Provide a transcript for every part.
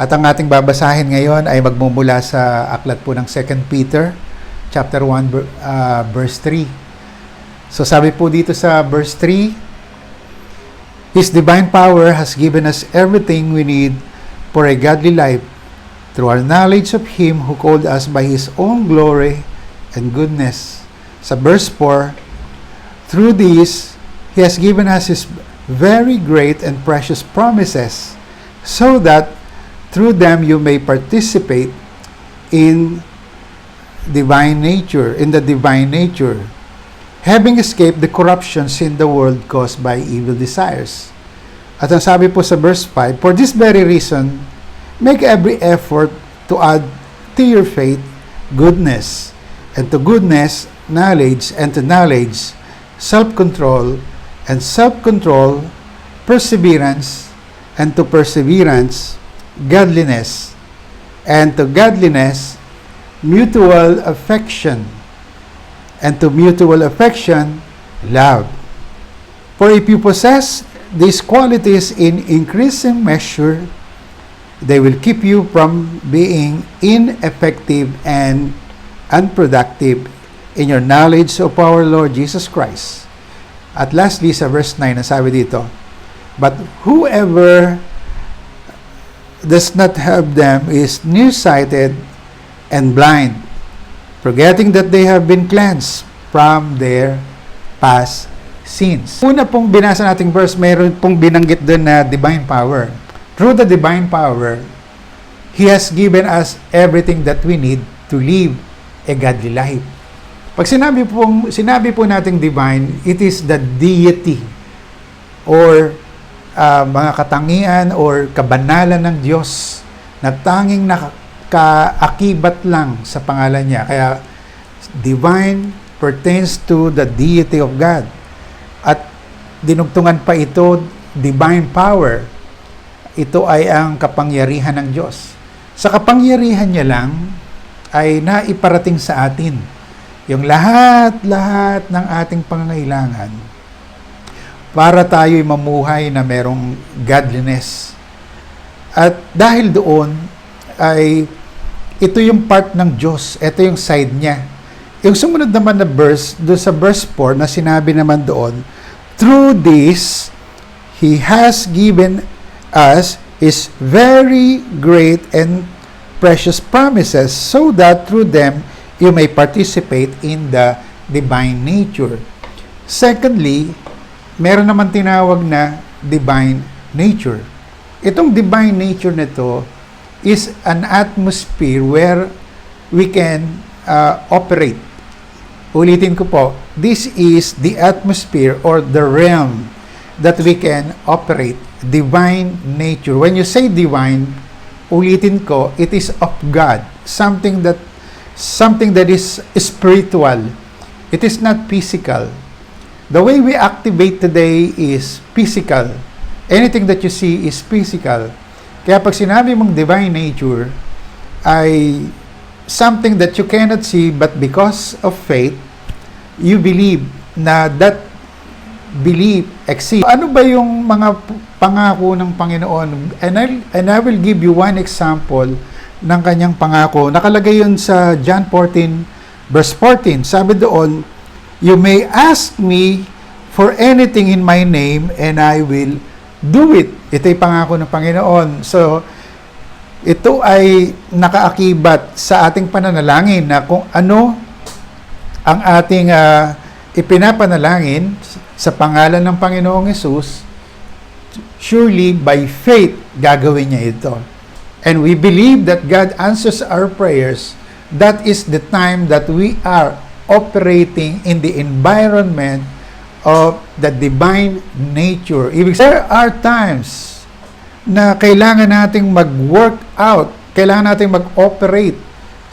At ang ating babasahin ngayon ay magmumula sa aklat po ng 2 Peter, chapter 1, verse 3. So sabi po dito sa verse 3, His divine power has given us everything we need for a godly life through our knowledge of Him who called us by His own glory and goodness. Sa verse 4, through this, He has given us His very great and precious promises, so that through them you may participate in the divine nature, having escaped the corruptions in the world caused by evil desires. At ang sabi po sa verse 5, for this very reason, make every effort to add to your faith goodness, and to goodness, knowledge, and to knowledge, self-control, and self-control, perseverance, and to perseverance, godliness, and to godliness, mutual affection, and to mutual affection, love. For if you possess these qualities in increasing measure, they will keep you from being ineffective and unproductive in your knowledge of our Lord Jesus Christ. At lastly, sa verse 9, nasabi dito, but whoever does not have them is nearsighted and blind, forgetting that they have been cleansed from their past sins. Una pong binasa nating verse, mayroon pong binanggit doon na divine power. Through the divine power, He has given us everything that we need to live a godly life. Pag sinabi po nating divine, it is the deity or mga katangian or kabanalan ng Diyos na tanging nakaakibat lang sa pangalan niya. Kaya divine pertains to the deity of God. At dinugtungan pa ito, divine power. Ito ay ang kapangyarihan ng Diyos. Sa kapangyarihan niya lang ay naiparating sa atin yung lahat ng ating pangangailangan para tayo'y mamuhay na merong godliness. At dahil doon, ay ito yung part ng Diyos, ito yung side niya. Yung sumunod naman na verse, doon sa verse 4, na sinabi naman doon, through this, He has given us His very great and precious promises, so that through them, you may participate in the divine nature. Secondly, meron naman tinawag na divine nature. Itong divine nature nito is an atmosphere where we can operate. Ulitin ko po, this is the atmosphere or the realm that we can operate. Divine nature. When you say divine, ulitin ko, it is of God. Something that is spiritual. It is not physical. The way we activate today is physical. Anything that you see is physical. Kaya pag sinabi mong divine nature, ay something that you cannot see, but because of faith, you believe na that belief exists. Ano ba yung mga pangako ng Panginoon? And I will give you one example ng kanyang pangako. Nakalagay yun sa John 14, verse 14. Sabi doon, you may ask me for anything in my name and I will do it. Ito'y pangako ng Panginoon. So, ito ay nakaakibat sa ating pananalangin na kung ano ang ating ipinapanalangin sa pangalan ng Panginoong Hesus, surely by faith gagawin niya ito. And we believe that God answers our prayers. That is the time that we are operating in the environment of the divine nature. There are times na kailangan nating mag-work out, kailangan nating mag-operate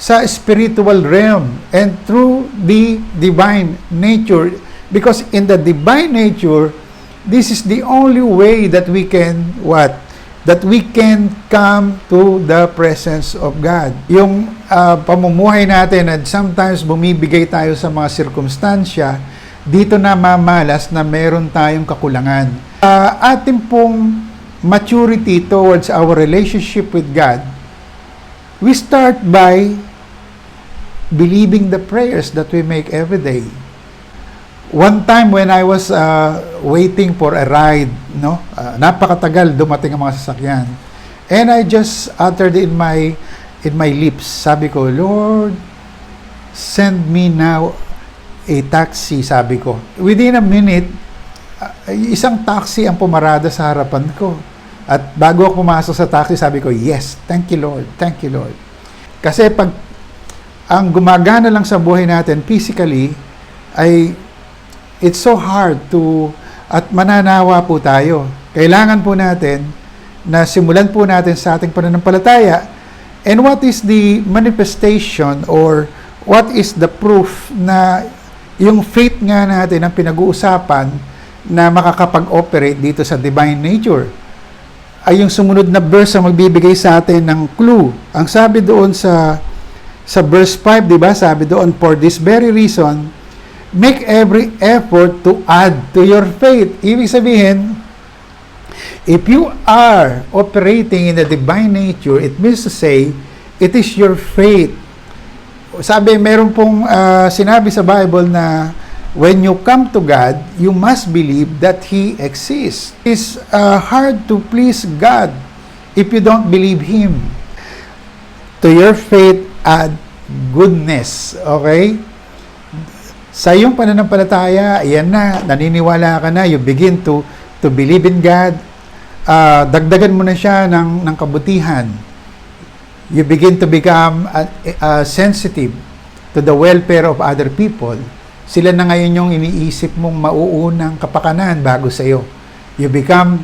sa spiritual realm and through the divine nature. Because in the divine nature, this is the only way that we can that we can come to the presence of God. Yung pamumuhay natin, at sometimes bumibigay tayo sa mga sirkumstansya, dito na mamalas na meron tayong kakulangan. Atin pong maturity towards our relationship with God, we start by believing the prayers that we make every day. One time when I was waiting for a ride, napakatagal dumating ang mga sasakyan. And I just uttered in my lips, sabi ko, Lord, send me now a taxi, sabi ko. Within a minute, isang taxi ang pumarada sa harapan ko. At bago ako pumasok sa taxi, sabi ko, yes, thank you Lord, thank you Lord. Kasi pag ang gumagana lang sa buhay natin physically, ay it's so hard at mananawa po tayo. Kailangan po natin na simulan po natin sa ating pananampalataya. And what is the manifestation or what is the proof na yung faith nga natin ang pinag-uusapan na makakapag-operate dito sa divine nature? Ay yung sumunod na verse ang magbibigay sa atin ng clue. Ang sabi doon sa verse 5, di ba? Sabi doon, for this very reason, make every effort to add to your faith. Ibig sabihin, if you are operating in the divine nature, it means to say, it is your faith. Sabi, meron pong sinabi sa Bible na when you come to God, you must believe that He exists. It's hard to please God if you don't believe Him. To your faith, add goodness. Okay? Sa iyong pananampalataya, ayan na, naniniwala ka na, you begin to believe in God. Dagdagan mo na siya ng kabutihan. You begin to become sensitive to the welfare of other people. Sila na ngayon yung iniisip mong mauunang kapakanan bago sa iyo. You become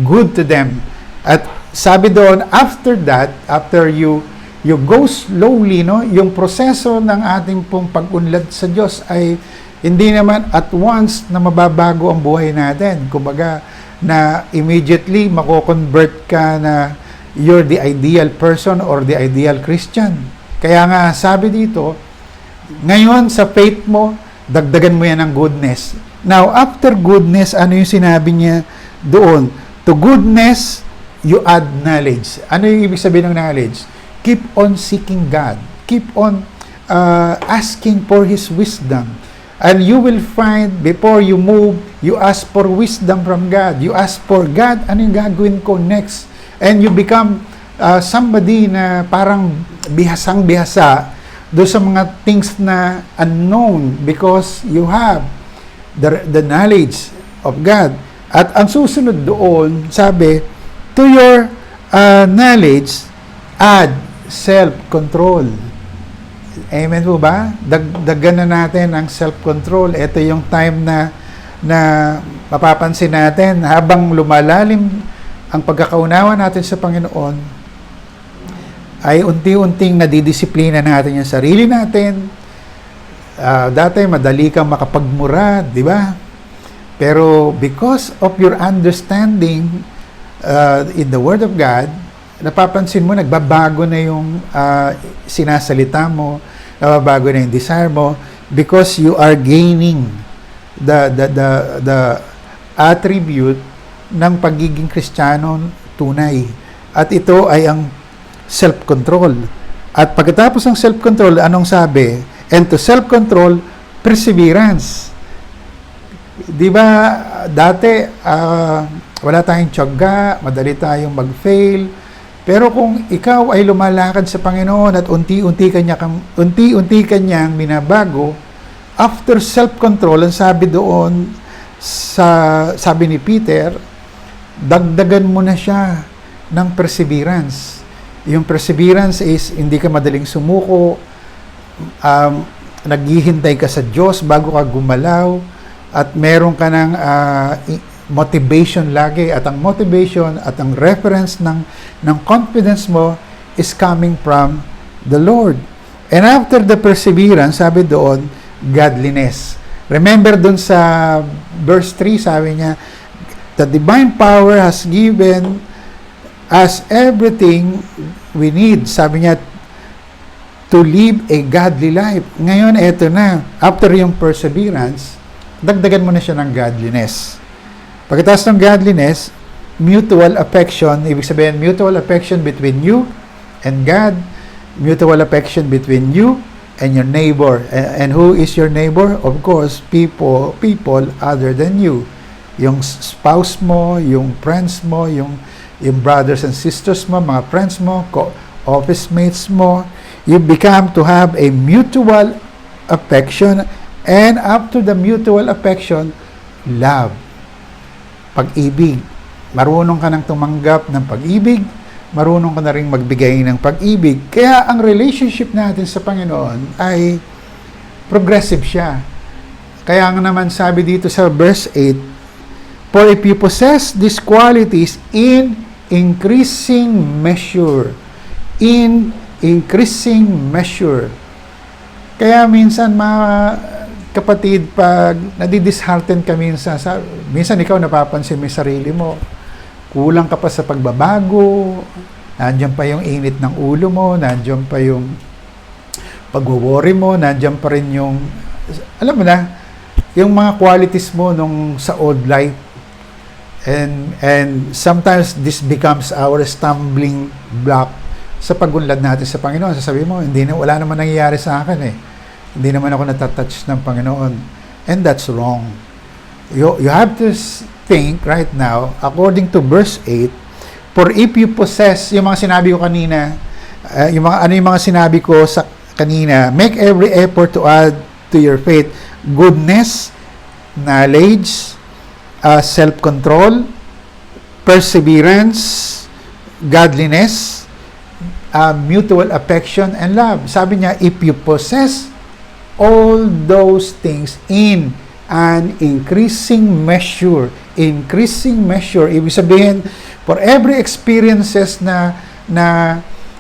good to them. At sabi doon, after that, after you go slowly, yung proseso ng ating pong pag-unlad sa Diyos ay hindi naman at once na mababago ang buhay natin. Kumbaga, na immediately mako-convert ka na you're the ideal person or the ideal Christian. Kaya nga, sabi dito, ngayon sa faith mo, dagdagan mo yan ng goodness. Now, after goodness, ano yung sinabi niya doon? To goodness, you add knowledge. Ano yung ibig sabihin ng knowledge? Keep on seeking God. Keep on asking for His wisdom. And you will find, before you move, you ask for wisdom from God. You ask for, God, ano yung gagawin ko next? And you become somebody na parang bihasang-bihasa doon sa mga things na unknown because you have the knowledge of God. At ang susunod doon, sabi, to your knowledge, add self-control. Amen po ba? Dagdagan na natin ang self-control. Ito yung time na mapapansin natin habang lumalalim ang pagkakaunawa natin sa Panginoon, ay unti-unting nadidisiplina natin yung sarili natin. Dati madali kang makapagmura, di ba? Pero because of your understanding in the Word of God, napapansin mo, nagbabago na yung sinasalita mo, nababago na yung desire mo, because you are gaining the attribute ng pagiging Kristiyano tunay. At ito ay ang self-control. At pagkatapos ng self-control, anong sabi? And to self-control, perseverance. Di ba, dati, wala tayong tiyaga, madali tayong mag-fail. Pero kung ikaw ay lumalakad sa Panginoon at unti-unti kanyang binabago, after self-control, ang sabi doon, sabi ni Peter, dagdagan mo na siya ng perseverance. Yung perseverance is hindi ka madaling sumuko, naghihintay ka sa Diyos bago ka gumalaw, at meron ka ng motivation lagi, at ang motivation at ang reference ng confidence mo is coming from the Lord. And after the perseverance, sabi doon, godliness. Remember doon sa verse 3, sabi niya, the divine power has given us everything we need. Sabi niya, to live a godly life. Ngayon, eto na. After yung perseverance, dagdagan mo na siya ng godliness. Pagkatapos ng godliness, mutual affection, ibig sabihin mutual affection between you and God, mutual affection between you and your neighbor. And who is your neighbor? Of course, people other than you. Yung spouse mo, yung friends mo, yung brothers and sisters mo, mga friends mo, office mates mo. You become to have a mutual affection, and after the mutual affection, love. Pag-ibig. Marunong ka nang tumanggap ng pag-ibig, marunong ka na rin magbigay ng pag-ibig. Kaya ang relationship natin sa Panginoon ay progressive siya. Kaya nga naman sabi dito sa verse 8, for if you possess these qualities in increasing measure, kaya minsan mga kapatid, pag nadidishearten ka minsan ikaw napapansin mo yung sarili mo, kulang ka pa sa pagbabago, nandiyan pa yung init ng ulo mo, nandiyan pa yung pag-worry mo, nandiyan pa rin yung, alam mo na, yung mga qualities mo nung sa old life. And sometimes this becomes our stumbling block sa pagunlad natin sa Panginoon. Sasabihin mo, wala naman nangyayari sa akin eh. Hindi naman ako natatouch ng Panginoon. And that's wrong. You have to think right now, according to verse 8, for if you possess, yung mga sinabi ko kanina, yung mga sinabi ko sa kanina, make every effort to add to your faith goodness, knowledge, self-control, perseverance, godliness, mutual affection, and love. Sabi niya, if you possess all those things in an increasing measure, ibig sabihin, for every experiences na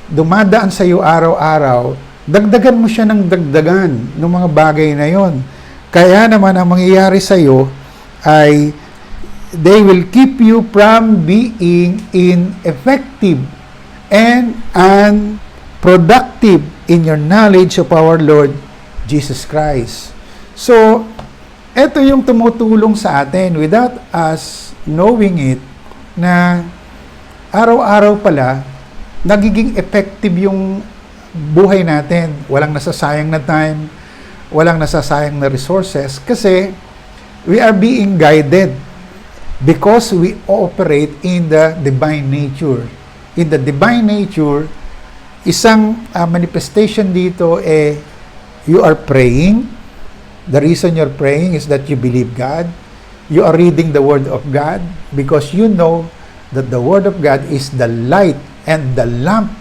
dumadaan sa iyo araw-araw, dagdagan mo siya ng dagdagan ng mga bagay na yon. Kaya naman ang mangyayari sa iyo ay they will keep you from being ineffective and unproductive in your knowledge of our Lord Jesus Christ. So, ito yung tumutulong sa atin without us knowing it, na araw-araw pala nagiging effective yung buhay natin. Walang nasasayang na time, walang nasasayang na resources, kasi we are being guided because we operate in the divine nature. In the divine nature, isang manifestation dito you are praying. The reason you're praying is that you believe God. You are reading the Word of God because you know that the Word of God is the light and the lamp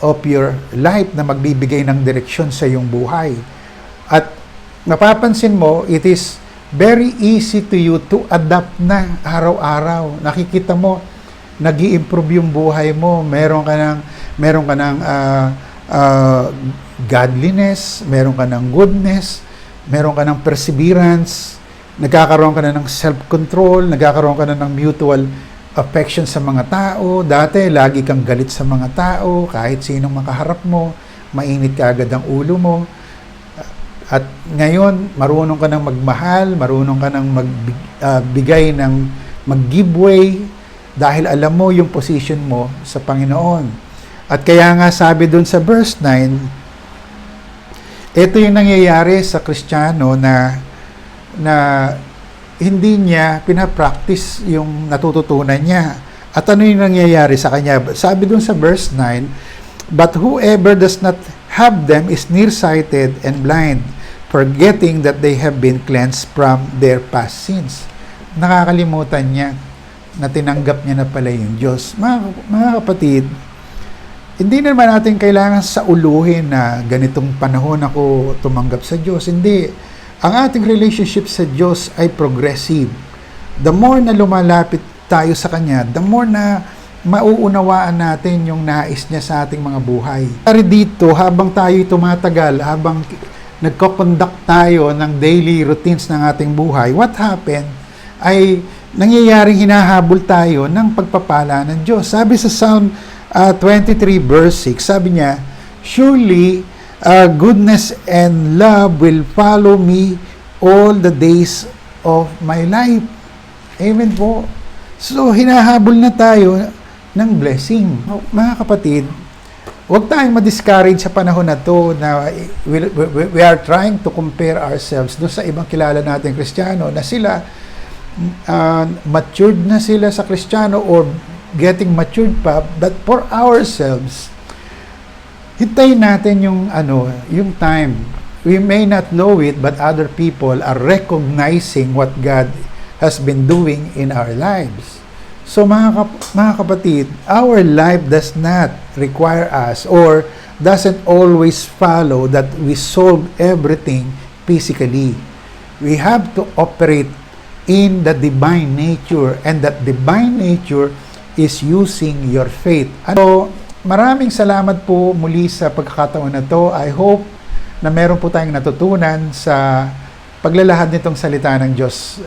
of your life na magbibigay ng direksyon sa iyong buhay. At napapansin mo, it is very easy to you to adapt na araw-araw. Nakikita mo, nag-i-improve yung buhay mo. Meron ka ng godliness, meron ka ng goodness, meron ka ng perseverance, nagkakaroon ka na ng self-control, nagkakaroon ka na ng mutual affection sa mga tao. Dati, lagi kang galit sa mga tao, kahit sinong makaharap mo, mainit ka agad ang ulo mo. At ngayon, marunong ka ng magmahal, marunong ka ng magbigay ng mag-give way, dahil alam mo yung position mo sa Panginoon. At kaya nga sabi dun sa verse 9, ito yung nangyayari sa Kristiyano na hindi niya pinapractice yung natututunan niya. At ano yung nangyayari sa kanya? Sabi dun sa verse 9, but whoever does not have them is nearsighted and blind, forgetting that they have been cleansed from their past sins. Nakakalimutan niya na tinanggap niya na pala yung Diyos. Mga kapatid, hindi naman natin kailangan sa uluhin na ganitong panahon ako tumanggap sa Diyos. Hindi. Ang ating relationship sa Diyos ay progressive. The more na lumalapit tayo sa Kanya, the more na mauunawaan natin yung nais niya sa ating mga buhay. Pero dito, habang tayo tumatagal, habang nagko-conduct tayo ng daily routines ng ating buhay, what happened ay nangyayaring hinahabol tayo ng pagpapala ng Diyos. Sabi sa Psalm 23 verse 6, sabi niya, surely goodness and love will follow me all the days of my life. Amen po. So, hinahabol na tayo ng blessing. Mga kapatid, huwag tayong ma-discourage sa panahon na to na we are trying to compare ourselves doon sa ibang kilala nating Kristiyano na sila matured na sila sa Kristiyano or getting matured pa. But for ourselves, hintayin natin yung time. We may not know it, but other people are recognizing what God has been doing in our lives. So mga kapatid, our life does not require us or doesn't always follow that we solve everything physically. We have to operate in the divine nature, and that divine nature is using your faith. So, maraming salamat po muli sa pagkakataon na to. I hope na meron po tayong natutunan sa paglalahad nitong salita ng Diyos